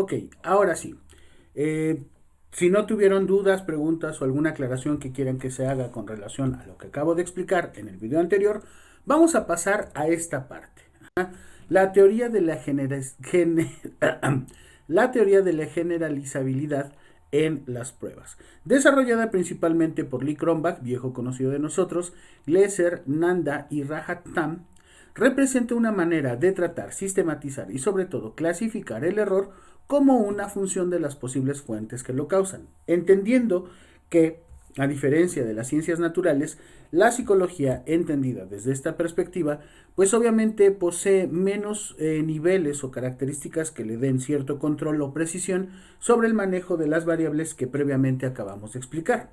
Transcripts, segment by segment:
Ok, ahora sí. Si no tuvieron dudas, preguntas o alguna aclaración que quieran que se haga con relación a lo que acabo de explicar en el video anterior, vamos a pasar a esta parte. La teoría de la, la teoría de la generalizabilidad en las pruebas, desarrollada principalmente por Lee Cronbach, viejo conocido de nosotros, Gleiser, Nanda y Rajatam, representa una manera de tratar, sistematizar y sobre todo clasificar el error como una función de las posibles fuentes que lo causan, entendiendo que, a diferencia de las ciencias naturales, la psicología entendida desde esta perspectiva, pues obviamente posee menos niveles o características que le den cierto control o precisión sobre el manejo de las variables que previamente acabamos de explicar.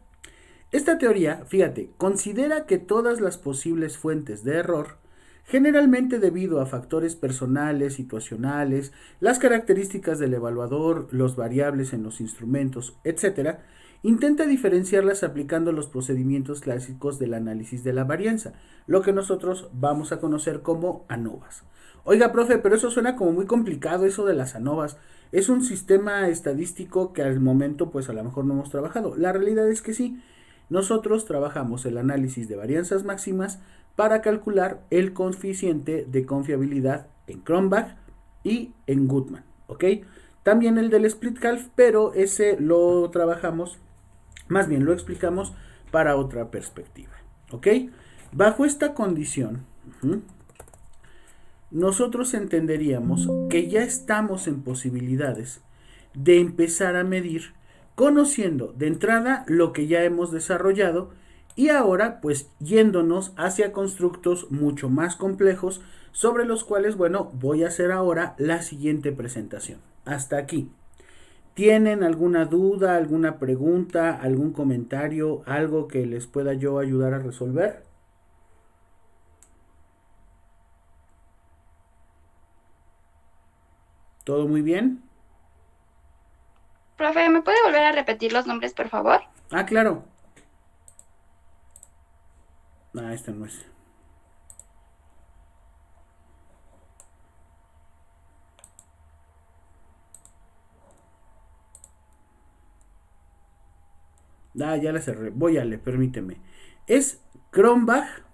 Esta teoría, fíjate, considera que todas las posibles fuentes de error, generalmente debido a factores personales, situacionales, las características del evaluador, los variables en los instrumentos, etc., intenta diferenciarlas aplicando los procedimientos clásicos del análisis de la varianza, lo que nosotros vamos a conocer como ANOVAs. Oiga, profe, pero eso suena como muy complicado, eso de las ANOVAs. Es un sistema estadístico que al momento pues a lo mejor no hemos trabajado. La realidad es que sí. Nosotros trabajamos el análisis de varianzas máximas para calcular el coeficiente de confiabilidad en Cronbach y en Goodman, ¿ok? También el del split half, pero ese lo trabajamos, más bien lo explicamos para otra perspectiva, ¿ok? Bajo esta condición, nosotros entenderíamos que ya estamos en posibilidades de empezar a medir conociendo de entrada lo que ya hemos desarrollado y ahora pues yéndonos hacia constructos mucho más complejos sobre los cuales, bueno, voy a hacer ahora la siguiente presentación. Hasta aquí. ¿Tienen alguna duda, alguna pregunta, algún comentario, algo que les pueda yo ayudar a resolver? ¿Todo muy bien? Profe, ¿me puede volver a repetir los nombres, por favor? Ah, claro. Ah, este no es. Ah, ya la cerré. Voy a leer, permíteme. Es Cronbach.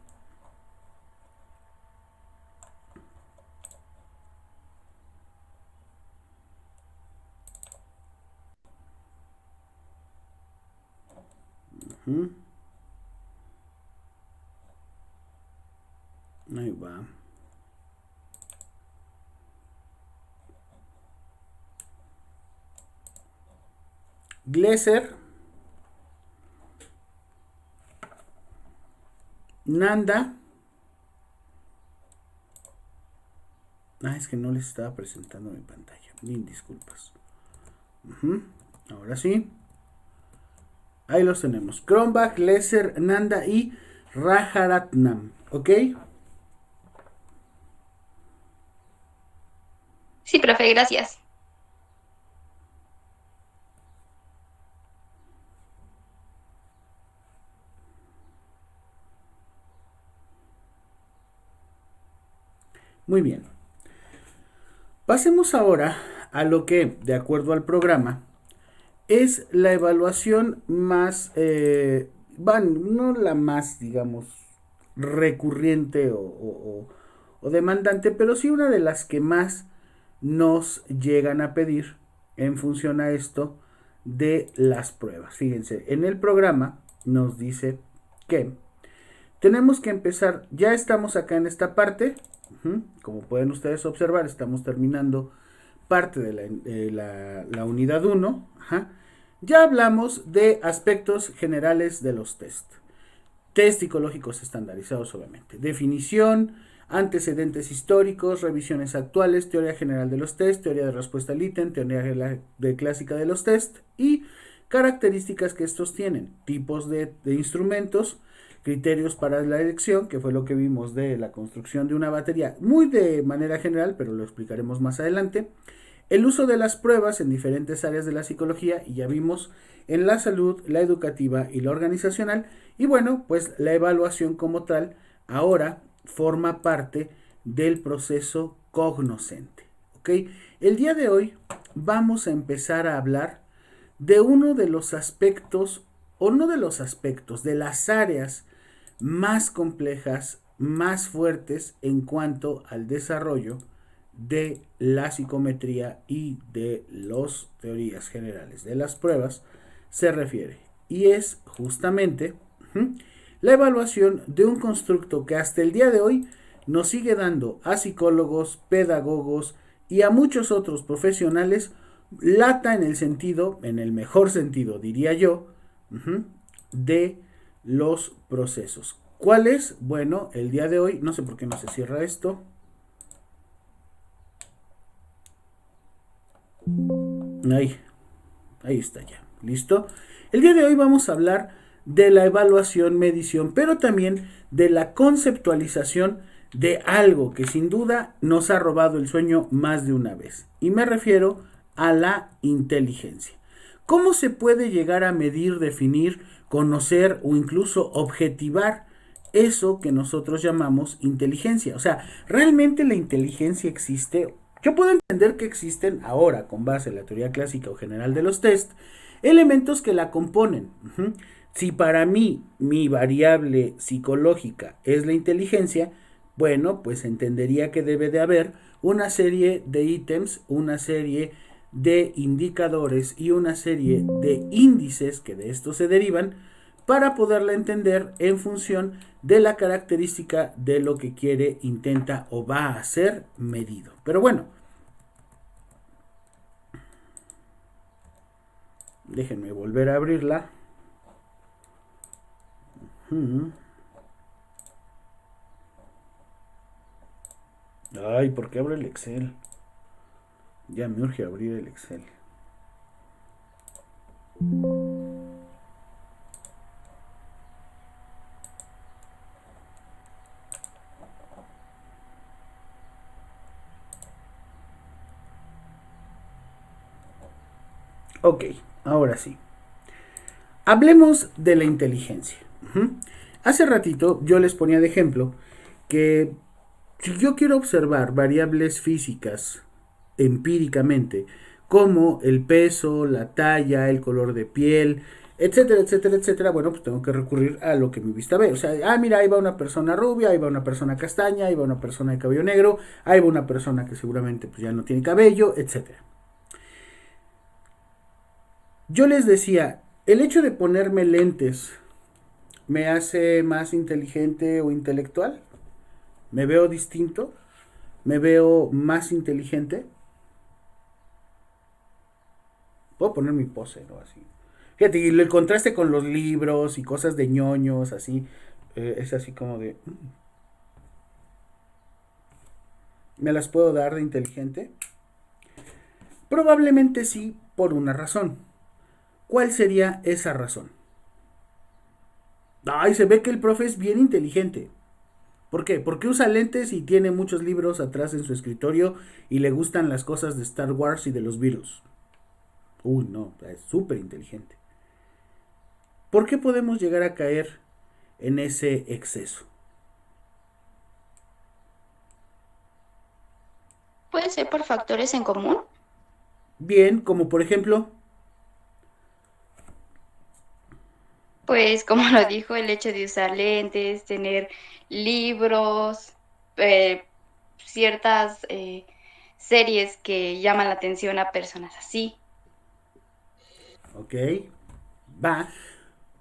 Uh-huh. Ahí va. Gleiser, Nanda. Ah, es que no les estaba presentando mi pantalla. Mil disculpas. Ahora sí. Ahí los tenemos. Cronbach, Gleiser, Nanda y Rajaratnam. ¿Ok? Sí, profe, gracias. Muy bien. Pasemos ahora a lo que, de acuerdo al programa, es la evaluación más, no la más, digamos, recurrente o demandante, pero sí una de las que más nos llegan a pedir en función a esto de las pruebas. Fíjense, en el programa nos dice que tenemos que empezar, ya estamos acá en esta parte, como pueden ustedes observar, estamos terminando parte de la unidad 1. Ya hablamos de aspectos generales de los test. Test psicológicos estandarizados, obviamente. Definición, antecedentes históricos, revisiones actuales, teoría general de los test, teoría de respuesta al ítem, teoría de clásica de los test y características que estos tienen, tipos de instrumentos, criterios para la elección, que fue lo que vimos de la construcción de una batería, muy de manera general, pero lo explicaremos más adelante. El uso de las pruebas en diferentes áreas de la psicología, y ya vimos en la salud, la educativa y la organizacional, y bueno, pues la evaluación como tal ahora forma parte del proceso cognoscente. ¿Ok? El día de hoy vamos a empezar a hablar de uno de los aspectos, o no de los aspectos, de las áreas más complejas, más fuertes en cuanto al desarrollo de la psicometría y de las teorías generales de las pruebas se refiere. Y es justamente la evaluación de un constructo que hasta el día de hoy nos sigue dando a psicólogos, pedagogos y a muchos otros profesionales lata en el sentido, en el mejor sentido diría yo, de los procesos. ¿Cuál es? Bueno, el día de hoy, no sé por qué no se cierra esto. Ahí está ya, ¿listo? El día de hoy vamos a hablar de la evaluación, medición, pero también de la conceptualización de algo que sin duda nos ha robado el sueño más de una vez. Y me refiero a la inteligencia. ¿Cómo se puede llegar a medir, definir, conocer o incluso objetivar eso que nosotros llamamos inteligencia? O sea, ¿realmente la inteligencia existe? Yo puedo entender que existen ahora, con base en la teoría clásica o general de los test, elementos que la componen. Si para mí mi variable psicológica es la inteligencia, bueno, pues entendería que debe de haber una serie de ítems, una serie de indicadores y una serie de índices que de esto se derivan para poderla entender en función de la característica de lo que quiere, intenta o va a ser medido. Pero bueno, déjenme volver a abrirla. Ay, ¿por qué abro el Excel? Ya me urge abrir el Excel. Ok, ahora sí. Hablemos de la inteligencia. Hace ratito yo les ponía de ejemplo que si yo quiero observar variables físicas empíricamente, como el peso, la talla, el color de piel, etcétera, etcétera, etcétera, bueno, pues tengo que recurrir a lo que mi vista ve. O sea, mira, ahí va una persona rubia, ahí va una persona castaña, ahí va una persona de cabello negro, ahí va una persona que seguramente pues ya no tiene cabello, etcétera. Yo les decía, el hecho de ponerme lentes me hace más inteligente o intelectual. ¿Me veo distinto? ¿Me veo más inteligente? Puedo poner mi pose, ¿no? Así. Fíjate, y el contraste con los libros y cosas de ñoños, así, es así como de... ¿Me las puedo dar de inteligente? Probablemente sí, por una razón. ¿Cuál sería esa razón? Ay, se ve que el profe es bien inteligente. ¿Por qué? Porque usa lentes y tiene muchos libros atrás en su escritorio y le gustan las cosas de Star Wars y de los Beatles. Uy, no, es súper inteligente. ¿Por qué podemos llegar a caer en ese exceso? ¿Puede ser por factores en común? Bien, como por ejemplo, Pues como lo dijo, el hecho de usar lentes, tener libros, eh, ciertas series que llaman la atención a personas así. ok, va,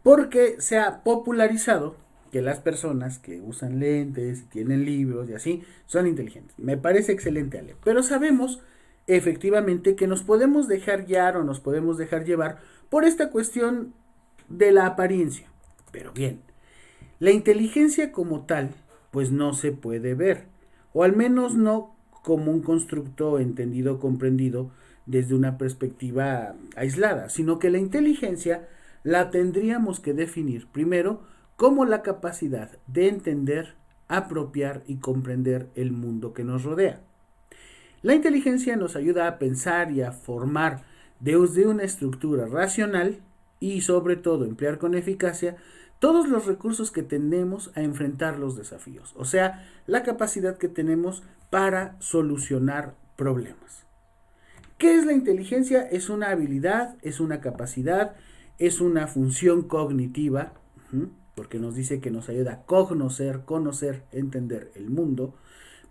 porque se ha popularizado que las personas que usan lentes y tienen libros y así son inteligentes. Me parece excelente, Ale. Pero sabemos efectivamente que nos podemos dejar guiar o nos podemos dejar llevar por esta cuestión de la apariencia. Pero bien, la inteligencia como tal, pues no se puede ver, o al menos no como un constructo entendido, comprendido desde una perspectiva aislada, sino que la inteligencia la tendríamos que definir primero como la capacidad de entender, apropiar y comprender el mundo que nos rodea. La inteligencia nos ayuda a pensar y a formar desde una estructura racional y sobre todo emplear con eficacia todos los recursos que tenemos a enfrentar los desafíos, o sea, la capacidad que tenemos para solucionar problemas. ¿Qué es la inteligencia? Es una habilidad, es una capacidad, es una función cognitiva, porque nos dice que nos ayuda a conocer, entender el mundo,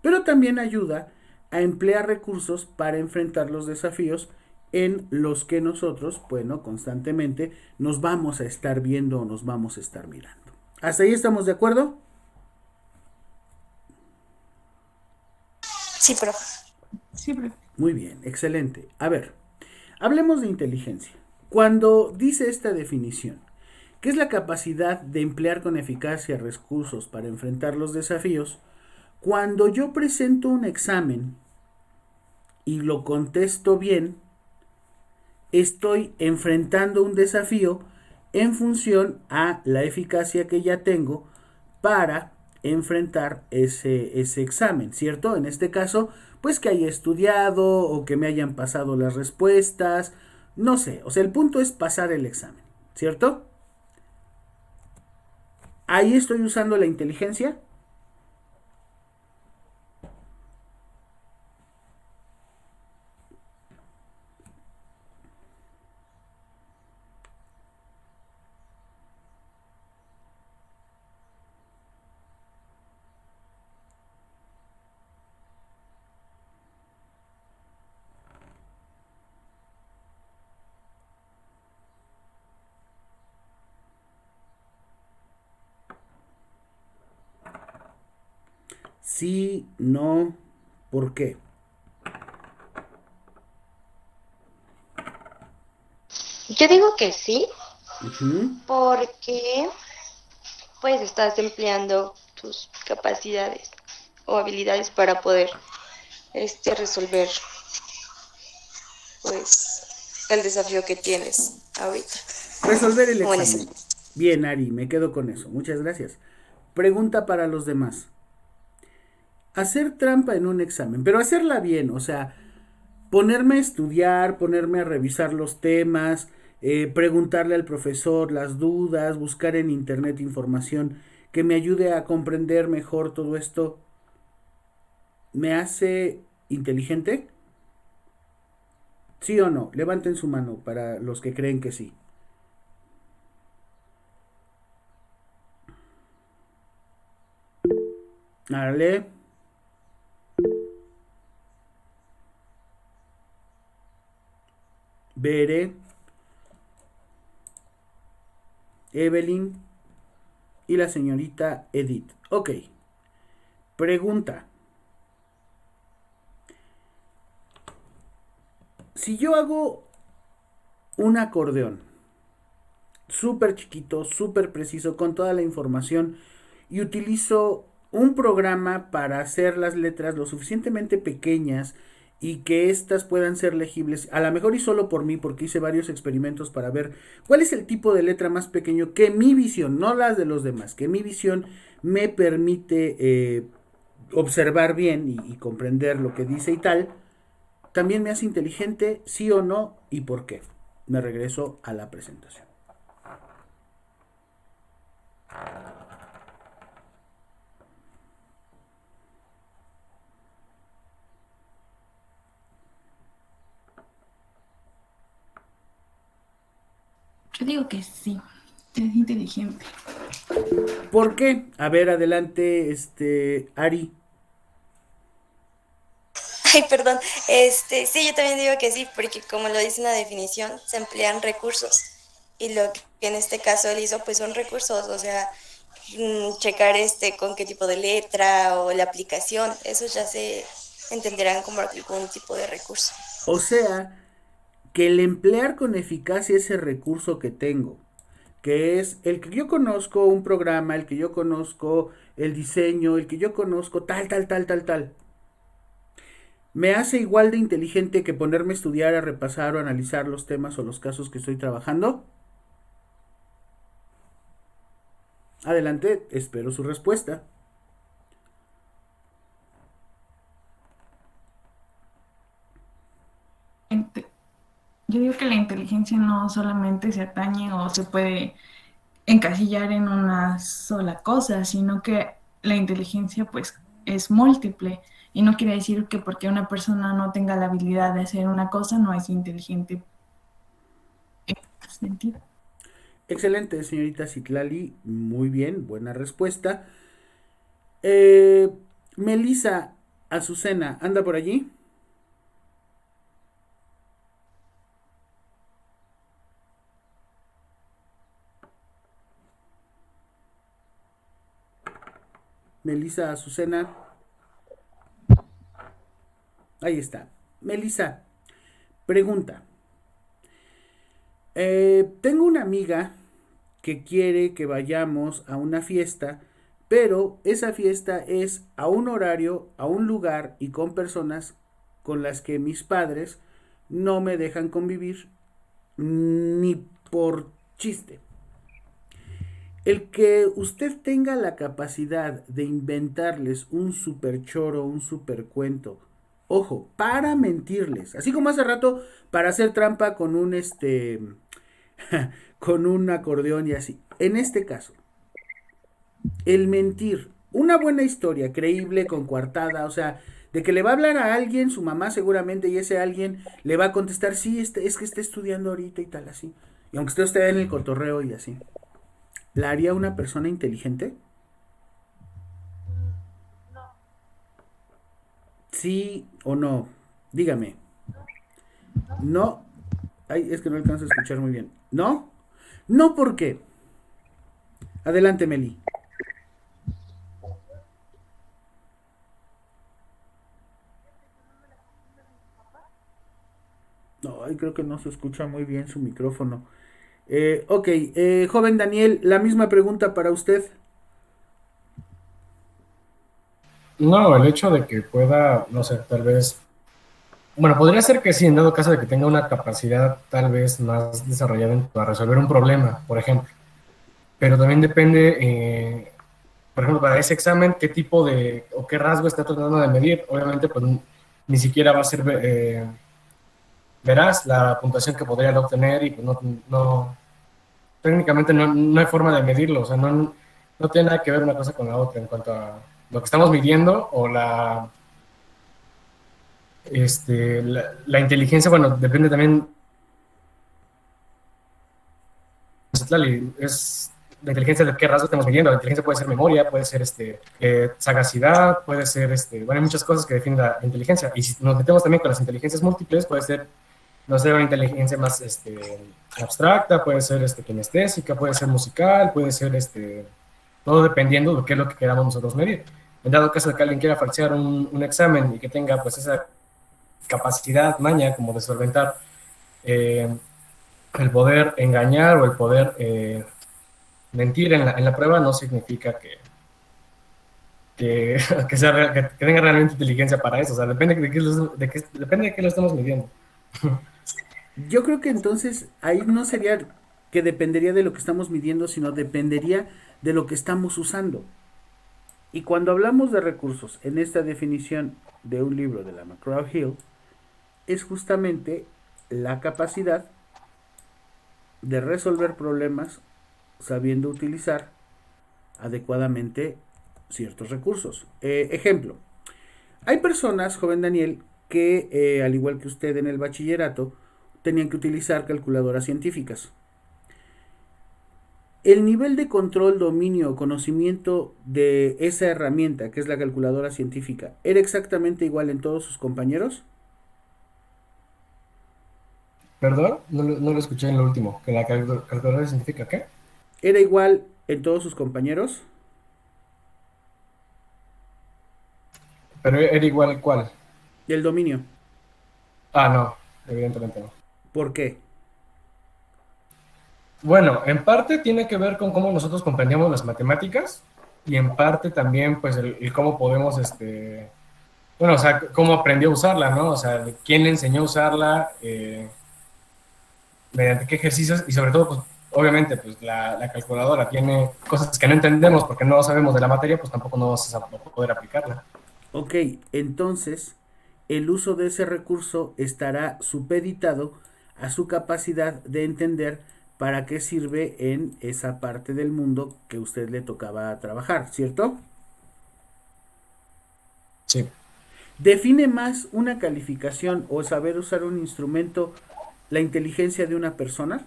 pero también ayuda a emplear recursos para enfrentar los desafíos en los que nosotros, bueno, constantemente nos vamos a estar viendo o nos vamos a estar mirando. ¿Hasta ahí estamos de acuerdo? Sí, profe. Sí, profe. Muy bien, excelente. A ver, hablemos de inteligencia. Cuando dice esta definición, que es la capacidad de emplear con eficacia recursos para enfrentar los desafíos, cuando yo presento un examen y lo contesto bien, estoy enfrentando un desafío en función a la eficacia que ya tengo para enfrentar ese examen, ¿cierto? En este caso, pues que haya estudiado o que me hayan pasado las respuestas, no sé, o sea, el punto es pasar el examen, ¿cierto? Ahí estoy usando la inteligencia. Sí, no, ¿por qué? Yo digo que sí, Ujú. porque pues estás empleando tus capacidades o habilidades para poder resolver pues el desafío que tienes ahorita Resolver el o en ese examen. Bien, Ari, me quedo con eso. Muchas gracias. Pregunta para los demás. Hacer trampa en un examen, pero hacerla bien, o sea, ponerme a estudiar, ponerme a revisar los temas, preguntarle al profesor las dudas, buscar en internet información que me ayude a comprender mejor todo esto, ¿me hace inteligente? ¿Sí o no? Levanten su mano para los que creen que sí. Dale. Bere, Evelyn y la señorita Edith. Ok. Pregunta. Si yo hago un acordeón súper chiquito, súper preciso, con toda la información y utilizo un programa para hacer las letras lo suficientemente pequeñas y que éstas puedan ser legibles, a lo mejor y solo por mí, porque hice varios experimentos para ver cuál es el tipo de letra más pequeño que mi visión, no las de los demás, que mi visión me permite observar bien y comprender lo que dice y tal, también me hace inteligente, sí o no, y por qué. Me regreso a la presentación. Yo digo que sí. Es inteligente. ¿Por qué? A ver, adelante, Ari. Ay, perdón. Sí, yo también digo que sí, porque como lo dice en la definición, se emplean recursos. Y lo que en este caso él hizo, pues son recursos, o sea, checar con qué tipo de letra o la aplicación, esos ya se entenderán como algún tipo de recurso. O sea, que el emplear con eficacia ese recurso que tengo, que es el que yo conozco un programa, el que yo conozco el diseño, el que yo conozco tal, me hace igual de inteligente que ponerme a estudiar, a repasar o a analizar los temas o los casos que estoy trabajando. Adelante, espero su respuesta. Ente- Yo digo que la inteligencia no solamente se atañe o se puede encasillar en una sola cosa, sino que la inteligencia pues es múltiple. Y no quiere decir que porque una persona no tenga la habilidad de hacer una cosa, no es inteligente en ese sentido. Excelente, señorita Citlali. Muy bien, buena respuesta. Eh, Melissa Azucena, ¿anda por allí? Melissa Azucena. Ahí está. Melissa, pregunta. Tengo una amiga que quiere que vayamos a una fiesta, pero esa fiesta es a un horario, a un lugar y con personas con las que mis padres no me dejan convivir ni por chiste. El que usted tenga la capacidad de inventarles un super choro, un super cuento, ojo, para mentirles, así como hace rato para hacer trampa con un con un acordeón y así. En este caso, el mentir, una buena historia, creíble, con coartada, o sea, de que le va a hablar a alguien, su mamá seguramente, y ese alguien le va a contestar, sí, es que está estudiando ahorita y tal, así. Y aunque usted esté en el cotorreo y así. ¿La haría una persona inteligente? ¿Sí o no? Dígame. No. Ay, es que no alcanzo a escuchar muy bien. ¿No? No, ¿por qué? Adelante, Meli. No, ay, creo que no se escucha muy bien su micrófono. Ok, joven Daniel, la misma pregunta para usted. No, el hecho de que pueda, no sé, tal vez, bueno, podría ser que sí, en dado caso de que tenga una capacidad tal vez más desarrollada para resolver un problema, por ejemplo, pero también depende, por ejemplo, para ese examen, qué tipo de, o qué rasgo está tratando de medir. Obviamente, pues ni siquiera va a ser veraz la puntuación que podría obtener y pues no técnicamente no hay forma de medirlo, o sea, no tiene nada que ver una cosa con la otra en cuanto a lo que estamos midiendo o la inteligencia. Bueno, depende también, es la inteligencia de qué rasgo estamos midiendo. La inteligencia puede ser memoria, puede ser sagacidad, puede ser, bueno, hay muchas cosas que definen la inteligencia. Y si nos metemos también con las inteligencias múltiples, puede ser, no sé, una inteligencia más abstracta, puede ser kinestésica, puede ser musical, puede ser todo dependiendo de qué es lo que queramos nosotros medir. En dado caso de que alguien quiera falsear un examen y que tenga pues esa capacidad, maña, como de solventar eh, el poder engañar o el poder mentir en la prueba, no significa que, que tenga realmente inteligencia para eso. O sea, depende depende de qué lo estamos midiendo. Yo creo que entonces ahí no sería que dependería de lo que estamos midiendo, sino dependería de lo que estamos usando. Y cuando hablamos de recursos en esta definición de un libro de la McGraw-Hill, es justamente la capacidad de resolver problemas sabiendo utilizar adecuadamente ciertos recursos. Ejemplo, hay personas, joven Daniel, que al igual que usted en el bachillerato, tenían que utilizar calculadoras científicas. El nivel de control, dominio o conocimiento de esa herramienta, que es la calculadora científica, ¿era exactamente igual en todos sus compañeros? ¿Perdón? No lo escuché en lo último. ¿Que la calculadora significa qué? ¿Era igual en todos sus compañeros? Pero era igual cuál. El dominio. Ah, no, evidentemente no. ¿Por qué? Bueno, en parte tiene que ver con cómo nosotros comprendíamos las matemáticas y en parte también, pues, el cómo podemos, bueno, o sea, cómo aprendió a usarla, ¿no? O sea, quién le enseñó a usarla, mediante qué ejercicios y sobre todo, pues, obviamente, pues, la calculadora tiene cosas que no entendemos porque no sabemos de la materia, pues tampoco no vamos a poder aplicarla. Ok, entonces el uso de ese recurso estará supeditado a su capacidad de entender para qué sirve en esa parte del mundo que usted le tocaba trabajar, ¿cierto? Sí. ¿Define más una calificación o saber usar un instrumento la inteligencia de una persona?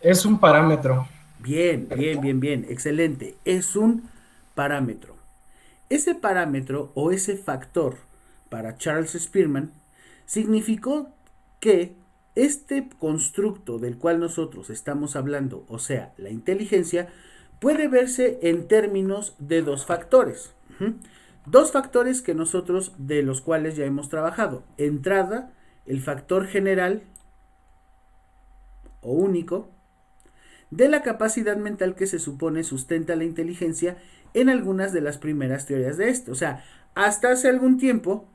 Es un parámetro. Bien, bien, bien, bien, excelente. Es un parámetro. Ese parámetro o ese factor para Charles Spearman significó que este constructo del cual nosotros estamos hablando, o sea, la inteligencia, puede verse en términos de dos factores. Dos factores que nosotros de los cuales ya hemos trabajado. Entrada, el factor general o único de la capacidad mental que se supone sustenta la inteligencia en algunas de las primeras teorías de esto. O sea, hasta hace algún tiempo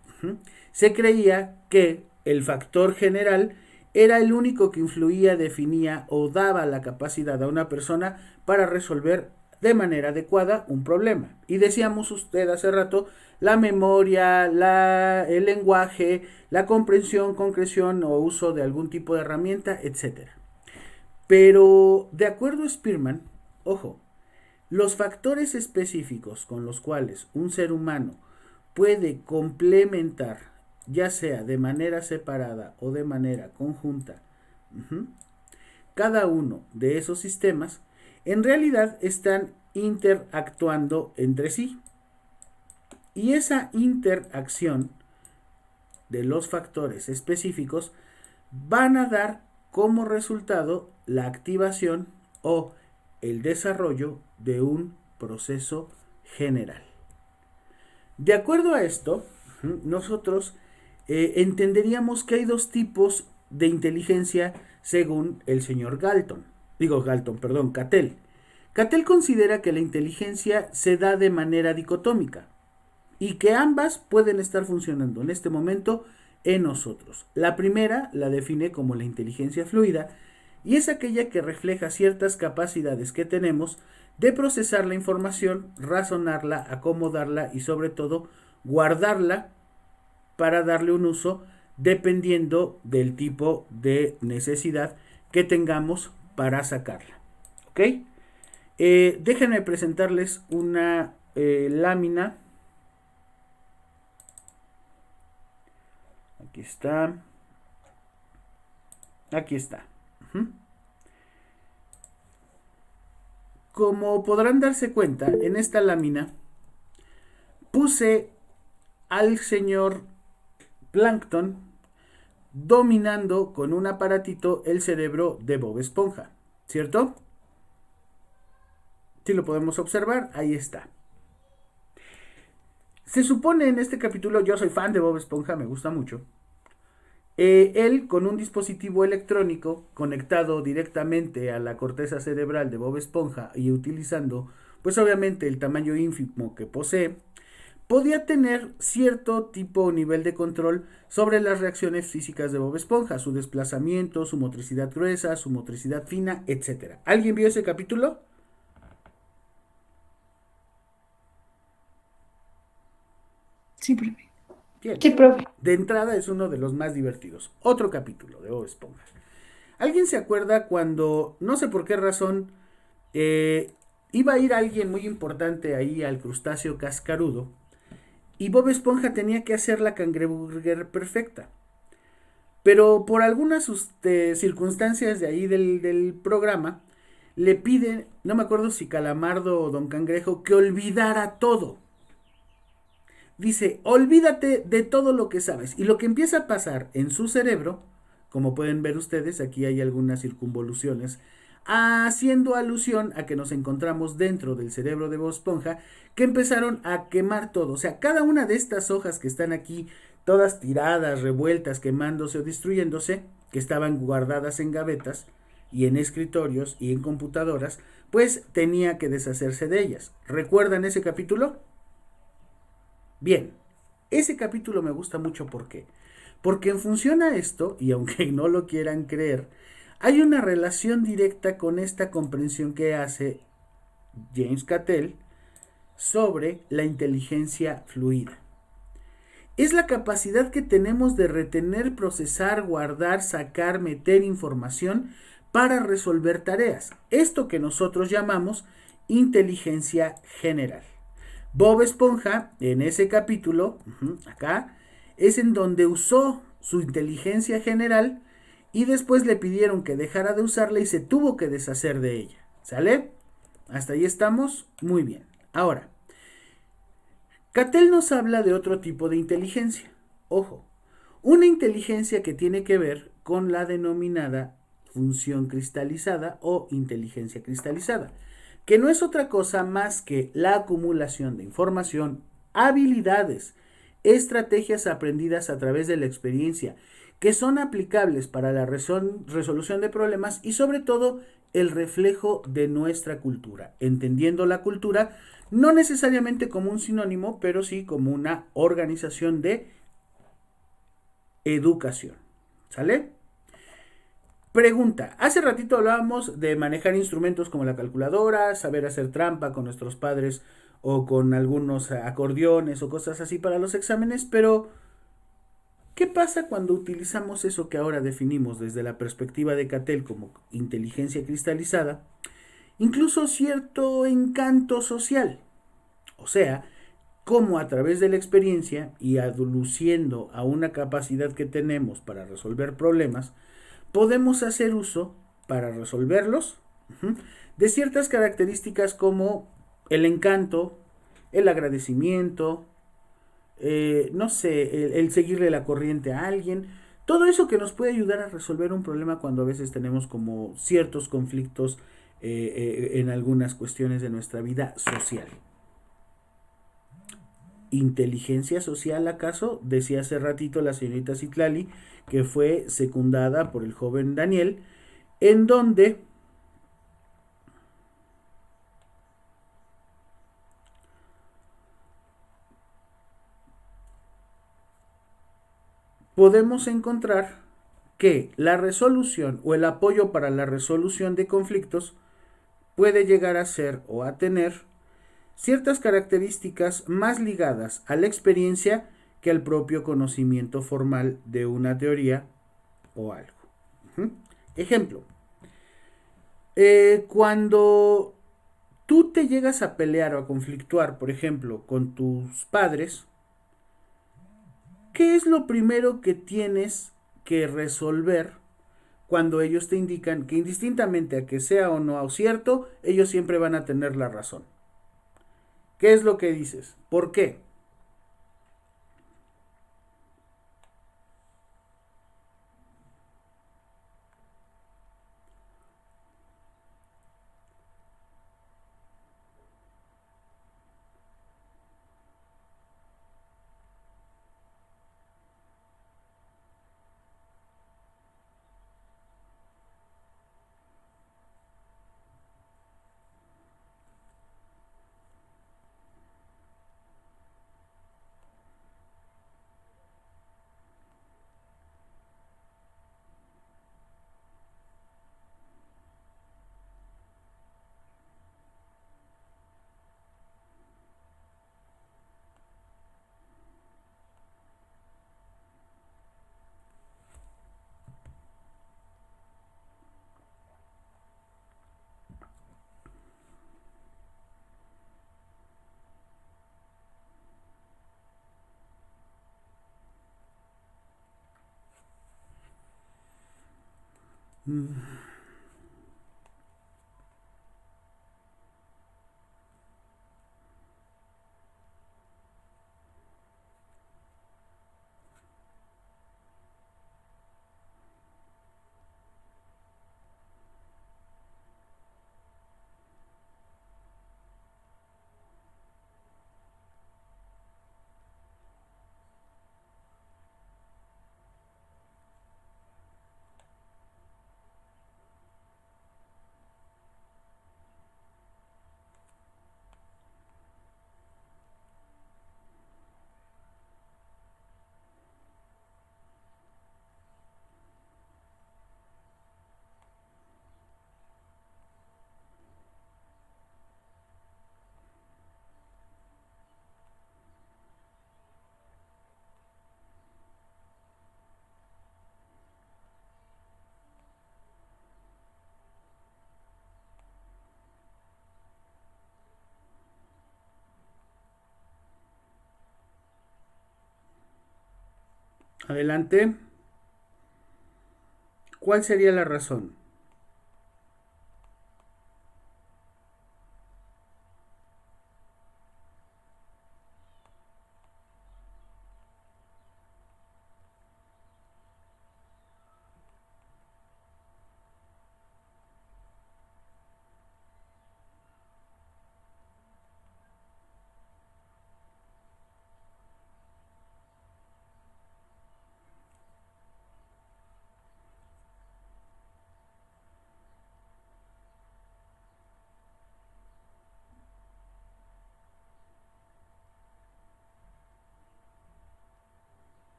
se creía que el factor general era el único que influía, definía o daba la capacidad a una persona para resolver de manera adecuada un problema. Y decíamos usted hace rato, la memoria, el lenguaje, la comprensión, concreción o uso de algún tipo de herramienta, etcétera. Pero, de acuerdo a Spearman, ojo, los factores específicos con los cuales un ser humano puede complementar, ya sea de manera separada o de manera conjunta, cada uno de esos sistemas, en realidad están interactuando entre sí. Y esa interacción de los factores específicos van a dar como resultado la activación o el desarrollo de un proceso general. De acuerdo a esto, nosotros entenderíamos que hay dos tipos de inteligencia según el señor Cattell. Cattell considera que la inteligencia se da de manera dicotómica y que ambas pueden estar funcionando en este momento en nosotros. La primera la define como la inteligencia fluida y es aquella que refleja ciertas capacidades que tenemos de procesar la información, razonarla, acomodarla y sobre todo guardarla para darle un uso dependiendo del tipo de necesidad que tengamos para sacarla. ¿Ok? Déjenme presentarles una lámina. Aquí está. Aquí está. Como podrán darse cuenta, en esta lámina puse al señor Plankton dominando con un aparatito el cerebro de Bob Esponja, ¿cierto? Si lo podemos observar, ahí está. Se supone en este capítulo, yo soy fan de Bob Esponja, me gusta mucho. Él con un dispositivo electrónico conectado directamente a la corteza cerebral de Bob Esponja y utilizando pues obviamente el tamaño ínfimo que posee, podía tener cierto tipo o nivel de control sobre las reacciones físicas de Bob Esponja, su desplazamiento, su motricidad gruesa, su motricidad fina, etc. ¿Alguien vio ese capítulo? Sí, profe. Bien. Sí, profe. De entrada es uno de los más divertidos. Otro capítulo de Bob Esponja. ¿Alguien se acuerda cuando, no sé por qué razón, iba a ir alguien muy importante ahí al crustáceo cascarudo y Bob Esponja tenía que hacer la cangreburger perfecta? Pero por algunas circunstancias de ahí del programa, le piden, no me acuerdo si Calamardo o Don Cangrejo, que olvidara todo. Dice, olvídate de todo lo que sabes. Y lo que empieza a pasar en su cerebro, como pueden ver ustedes, aquí hay algunas circunvoluciones, haciendo alusión a que nos encontramos dentro del cerebro de Bob Esponja, que empezaron a quemar todo. O sea, cada una de estas hojas que están aquí, todas tiradas, revueltas, quemándose o destruyéndose, que estaban guardadas en gavetas y en escritorios y en computadoras, pues tenía que deshacerse de ellas. ¿Recuerdan ese capítulo? Bien, ese capítulo me gusta mucho. ¿Por qué? Porque en función a esto, y aunque no lo quieran creer, hay una relación directa con esta comprensión que hace James Cattell sobre la inteligencia fluida. Es la capacidad que tenemos de retener, procesar, guardar, sacar, meter información para resolver tareas. Esto que nosotros llamamos inteligencia general. Bob Esponja, en ese capítulo, acá, es en donde usó su inteligencia general y después le pidieron que dejara de usarla y se tuvo que deshacer de ella. ¿Sale? Hasta ahí estamos. Muy bien. Ahora, Cattell nos habla de otro tipo de inteligencia. Ojo, una inteligencia que tiene que ver con la denominada función cristalizada o inteligencia cristalizada, que no es otra cosa más que la acumulación de información, habilidades, estrategias aprendidas a través de la experiencia, que son aplicables para la resolución de problemas y sobre todo el reflejo de nuestra cultura, entendiendo la cultura no necesariamente como un sinónimo, pero sí como una organización de educación. ¿Sale? Pregunta, hace ratito hablábamos de manejar instrumentos como la calculadora, saber hacer trampa con nuestros padres o con algunos acordeones o cosas así para los exámenes, pero ¿qué pasa cuando utilizamos eso que ahora definimos desde la perspectiva de Cattell como inteligencia cristalizada? Incluso cierto encanto social. O sea, cómo a través de la experiencia y aduciendo a una capacidad que tenemos para resolver problemas, podemos hacer uso para resolverlos de ciertas características como el encanto, el agradecimiento, no sé, el seguirle la corriente a alguien, todo eso que nos puede ayudar a resolver un problema cuando a veces tenemos como ciertos conflictos en algunas cuestiones de nuestra vida social. ¿Inteligencia social acaso? Decía hace ratito la señorita Citlali, que fue secundada por el joven Daniel, en donde podemos encontrar que la resolución o el apoyo para la resolución de conflictos puede llegar a ser o a tener ciertas características más ligadas a la experiencia que al propio conocimiento formal de una teoría o algo. Ejemplo, cuando tú te llegas a pelear o a conflictuar, por ejemplo, con tus padres, ¿qué es lo primero que tienes que resolver cuando ellos te indican que indistintamente a que sea o no cierto, ellos siempre van a tener la razón? ¿Qué es lo que dices? ¿Por qué? Adelante. ¿Cuál sería la razón?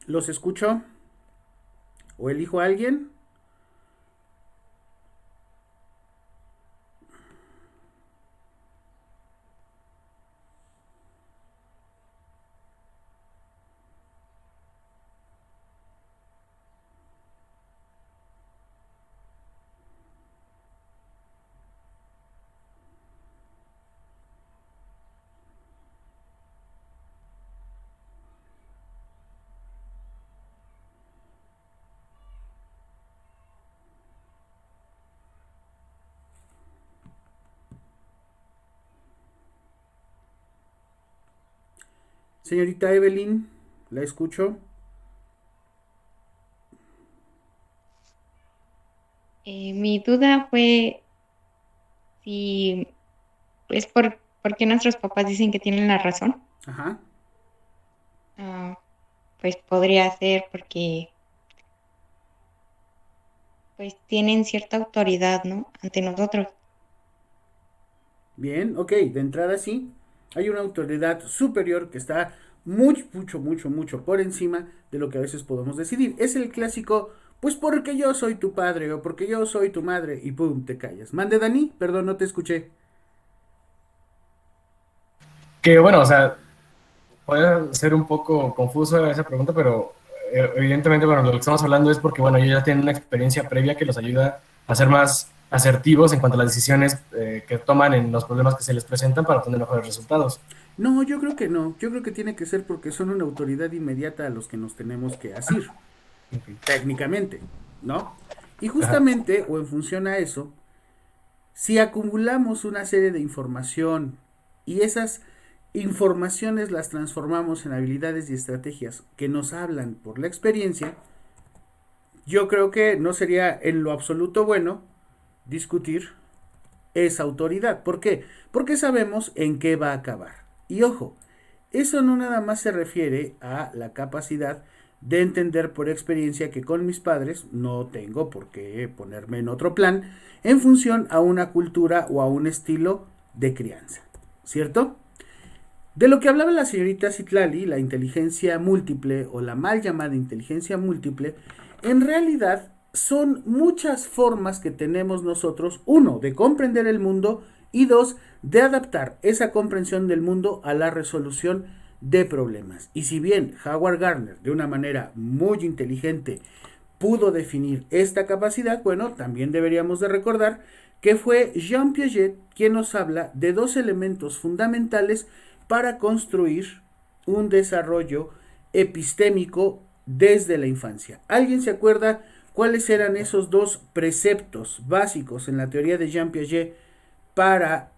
¿Los escucho? ¿O elijo a alguien? Señorita Evelyn, la escucho. Mi duda fue si es por qué nuestros papás dicen que tienen la razón. Ajá. Ah, pues podría ser porque pues tienen cierta autoridad, ¿no? Ante nosotros. Bien, ok, de entrada sí. Hay una autoridad superior que está mucho por encima de lo que a veces podemos decidir. Es el clásico, pues porque yo soy tu padre o porque yo soy tu madre y pum, te callas. Mande Dani, perdón, no te escuché. Que bueno, o sea, puede ser un poco confuso esa pregunta, pero evidentemente, bueno, lo que estamos hablando es porque, bueno, ellos ya tienen una experiencia previa que los ayuda a ser más asertivos en cuanto a las decisiones que toman en los problemas que se les presentan para obtener mejores resultados. No, yo creo que no. Yo creo que tiene que ser porque son una autoridad inmediata a los que nos tenemos que asir, técnicamente, ¿no? Y Ajá. justamente, o en función a eso, si acumulamos una serie de información y esas informaciones las transformamos en habilidades y estrategias que nos hablan por la experiencia, yo creo que no sería en lo absoluto bueno discutir esa autoridad. ¿Por qué? Porque sabemos en qué va a acabar. Y ojo, eso no nada más se refiere a la capacidad de entender por experiencia que con mis padres no tengo por qué ponerme en otro plan en función a una cultura o a un estilo de crianza. ¿Cierto? De lo que hablaba la señorita Citlali, la inteligencia múltiple o la mal llamada inteligencia múltiple, en realidad son muchas formas que tenemos nosotros, uno, de comprender el mundo y dos, de adaptar esa comprensión del mundo a la resolución de problemas. Y si bien Howard Gardner, de una manera muy inteligente, pudo definir esta capacidad, bueno, también deberíamos de recordar que fue Jean Piaget quien nos habla de dos elementos fundamentales para construir un desarrollo epistémico desde la infancia. ¿Alguien se acuerda cuáles eran esos dos preceptos básicos en la teoría de Jean Piaget para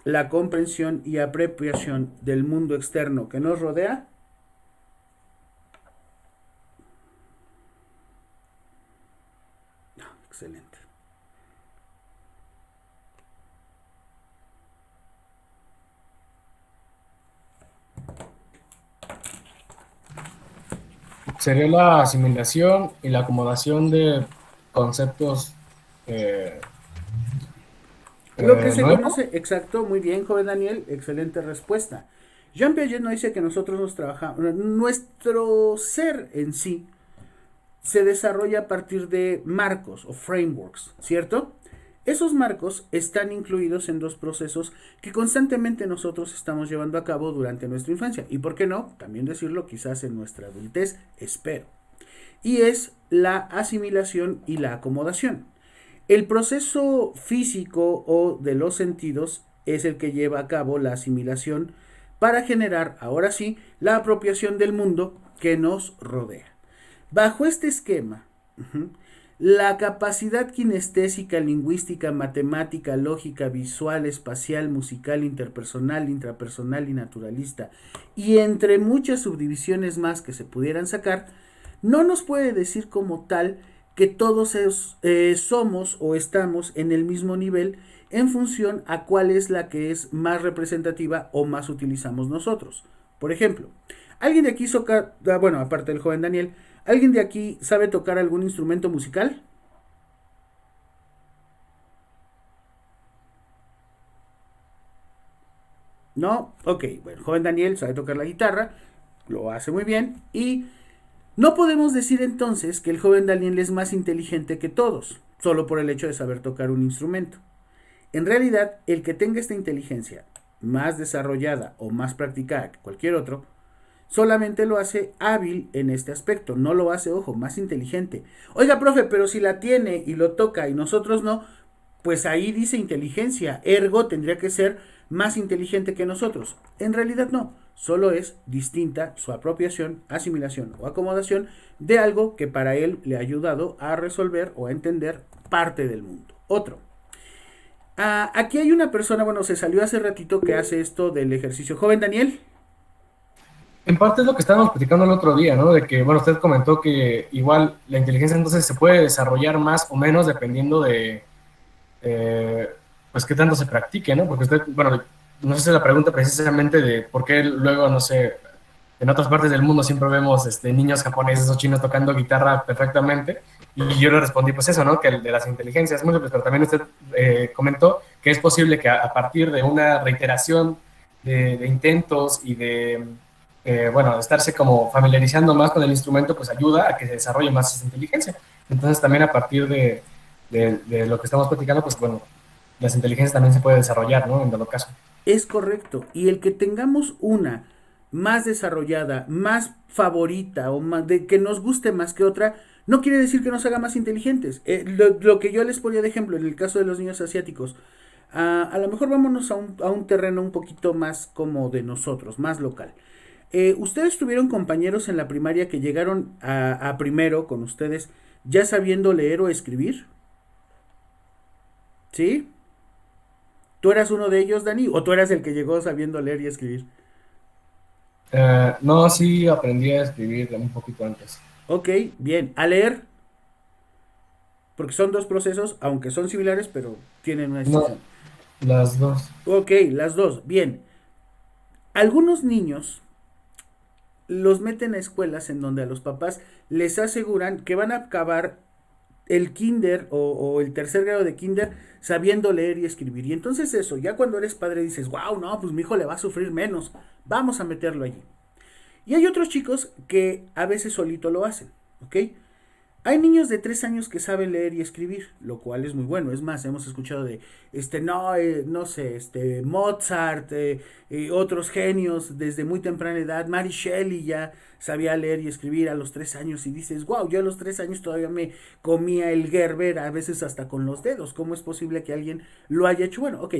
la comprensión y apropiación del mundo externo que nos rodea? Excelente. Sería la asimilación y la acomodación de conceptos eh, Lo que se nuevos. conoce, exacto, muy bien, joven Daniel, excelente respuesta. Jean Piaget nos dice que nosotros nos trabajamos, nuestro ser en sí se desarrolla a partir de marcos o frameworks, ¿cierto? Esos marcos están incluidos en dos procesos que constantemente nosotros estamos llevando a cabo durante nuestra infancia y, ¿por qué no? También decirlo quizás en nuestra adultez, espero. Y es la asimilación y la acomodación. El proceso físico o de los sentidos es el que lleva a cabo la asimilación para generar, ahora sí, la apropiación del mundo que nos rodea. Bajo este esquema, la capacidad kinestésica, lingüística, matemática, lógica, visual, espacial, musical, interpersonal, intrapersonal y naturalista, y entre muchas subdivisiones más que se pudieran sacar, no nos puede decir como tal que todos somos o estamos en el mismo nivel en función a cuál es la que es más representativa o más utilizamos nosotros. Por ejemplo, ¿alguien de aquí bueno, aparte del joven Daniel, ¿alguien de aquí sabe tocar algún instrumento musical? ¿No? Ok, bueno, el joven Daniel sabe tocar la guitarra, lo hace muy bien, y no podemos decir entonces que el joven Daniel es más inteligente que todos, solo por el hecho de saber tocar un instrumento. En realidad, el que tenga esta inteligencia más desarrollada o más practicada que cualquier otro, solamente lo hace hábil en este aspecto, no lo hace, ojo, más inteligente. Oiga, profe, pero si la tiene y lo toca y nosotros no, pues ahí dice inteligencia, ergo tendría que ser más inteligente que nosotros. En realidad no, solo es distinta su apropiación, asimilación o acomodación de algo que para él le ha ayudado a resolver o a entender parte del mundo. Otro. Aquí hay una persona, bueno, se salió hace ratito que hace esto del ejercicio. Joven Daniel. En parte es lo que estábamos platicando el otro día, ¿no? De que, bueno, usted comentó que igual la inteligencia entonces se puede desarrollar más o menos dependiendo de, pues, qué tanto se practique, ¿no? Porque usted, bueno, no sé si la pregunta precisamente de por qué luego, no sé, en otras partes del mundo siempre vemos niños japoneses o chinos tocando guitarra perfectamente, y yo le respondí, pues eso, ¿no? Que el de las inteligencias múltiples, pero también usted comentó que es posible que a partir de una reiteración de intentos y de, bueno, estarse como familiarizando más con el instrumento, pues ayuda a que se desarrolle más esa inteligencia. Entonces también a partir de lo que estamos platicando, pues bueno, las inteligencias también se pueden desarrollar, ¿no? En todo caso. Es correcto. Y el que tengamos una más desarrollada, más favorita o más de que nos guste más que otra, no quiere decir que nos haga más inteligentes. Lo que yo les ponía de ejemplo en el caso de los niños asiáticos, a lo mejor vámonos a un terreno un poquito más como de nosotros, más local. ¿Ustedes tuvieron compañeros en la primaria que llegaron a primero con ustedes ya sabiendo leer o escribir? ¿Sí? ¿Tú eras uno de ellos, Dani? ¿O tú eras el que llegó sabiendo leer y escribir? No, sí aprendí a escribir un poquito antes. Ok, bien. ¿A leer? Porque son dos procesos, aunque son similares, pero tienen una No, distinción. las dos. Ok, las dos. Bien. Algunos niños los meten a escuelas en donde a los papás les aseguran que van a acabar el kinder o el tercer grado de kinder sabiendo leer y escribir. Y entonces eso, ya cuando eres padre dices, wow, no, pues mi hijo le va a sufrir menos, vamos a meterlo allí. Y hay otros chicos que a veces solito lo hacen, ¿ok? Hay niños de 3 años que saben leer y escribir, lo cual es muy bueno. Es más, hemos escuchado de, no sé, Mozart, otros genios desde muy temprana edad. Mary Shelley ya sabía leer y escribir a los 3 años y dices, wow, yo a los 3 años todavía me comía el Gerber, a veces hasta con los dedos. ¿Cómo es posible que alguien lo haya hecho? Bueno, ok.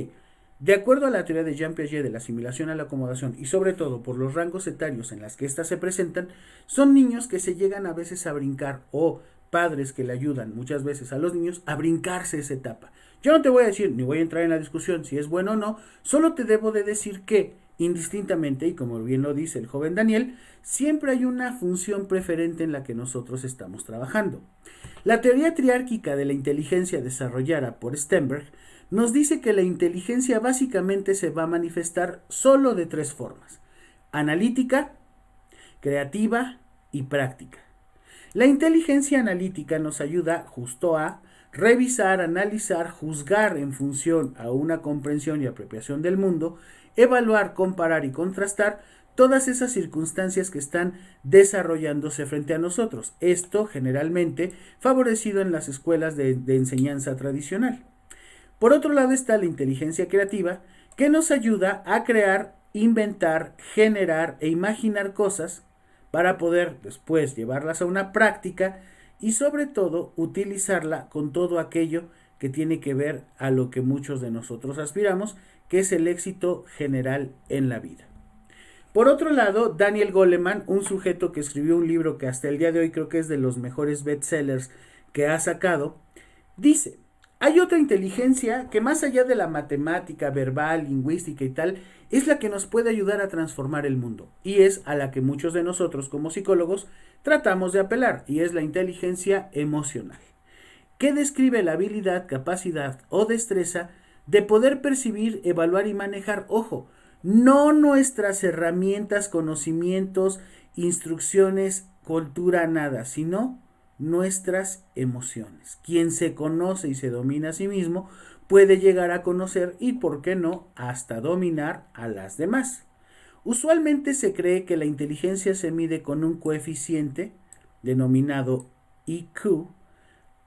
De acuerdo a la teoría de Jean Piaget de la asimilación a la acomodación y sobre todo por los rangos etarios en las que éstas se presentan, son niños que se llegan a veces a brincar o padres que le ayudan muchas veces a los niños a brincarse esa etapa. Yo no te voy a decir, ni voy a entrar en la discusión si es bueno o no, solo te debo de decir que, indistintamente, y como bien lo dice el joven Daniel, siempre hay una función preferente en la que nosotros estamos trabajando. La teoría triárquica de la inteligencia desarrollada por Sternberg nos dice que la inteligencia básicamente se va a manifestar solo de 3 formas: analítica, creativa y práctica. La inteligencia analítica nos ayuda justo a revisar, analizar, juzgar en función a una comprensión y apropiación del mundo, evaluar, comparar y contrastar todas esas circunstancias que están desarrollándose frente a nosotros. Esto generalmente favorecido en las escuelas de enseñanza tradicional. Por otro lado está la inteligencia creativa, que nos ayuda a crear, inventar, generar e imaginar cosas para poder después llevarlas a una práctica y sobre todo utilizarla con todo aquello que tiene que ver a lo que muchos de nosotros aspiramos, que es el éxito general en la vida. Por otro lado, Daniel Goleman, un sujeto que escribió un libro que hasta el día de hoy creo que es de los mejores bestsellers que ha sacado, dice, hay otra inteligencia que más allá de la matemática, verbal, lingüística y tal, es la que nos puede ayudar a transformar el mundo, y es a la que muchos de nosotros como psicólogos tratamos de apelar, y es la inteligencia emocional, que describe la habilidad, capacidad o destreza de poder percibir, evaluar y manejar, ojo, no nuestras herramientas, conocimientos, instrucciones, cultura, nada, sino nuestras emociones. Quien se conoce y se domina a sí mismo puede llegar a conocer y, por qué no, hasta dominar a las demás. Usualmente se cree que la inteligencia se mide con un coeficiente denominado IQ,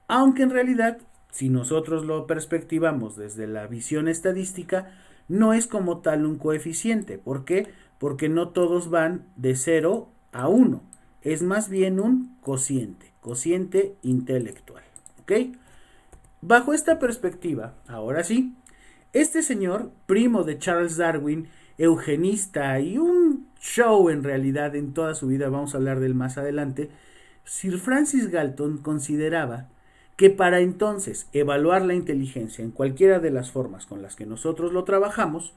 aunque en realidad, si nosotros lo perspectivamos desde la visión estadística, no es como tal un coeficiente. ¿Por qué? Porque no todos van de 0 a 1. Es más bien un cociente intelectual. ¿Ok? Bajo esta perspectiva, ahora sí, este señor, primo de Charles Darwin, eugenista y un show en realidad en toda su vida, vamos a hablar de él más adelante, Sir Francis Galton consideraba que para entonces evaluar la inteligencia en cualquiera de las formas con las que nosotros lo trabajamos,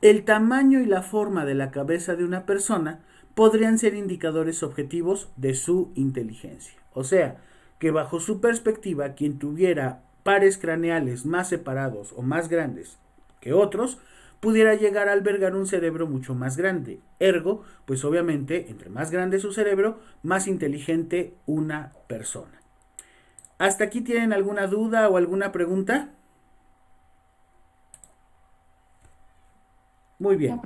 el tamaño y la forma de la cabeza de una persona podrían ser indicadores objetivos de su inteligencia. O sea, que bajo su perspectiva, quien tuviera pares craneales más separados o más grandes que otros, pudiera llegar a albergar un cerebro mucho más grande. Ergo, pues obviamente, entre más grande su cerebro, más inteligente una persona. ¿Hasta aquí tienen alguna duda o alguna pregunta? Muy bien.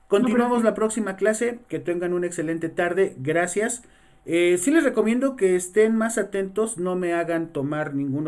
Continuamos la próxima clase. Que tengan una excelente tarde. Gracias. Sí les recomiendo que estén más atentos. No me hagan tomar ninguno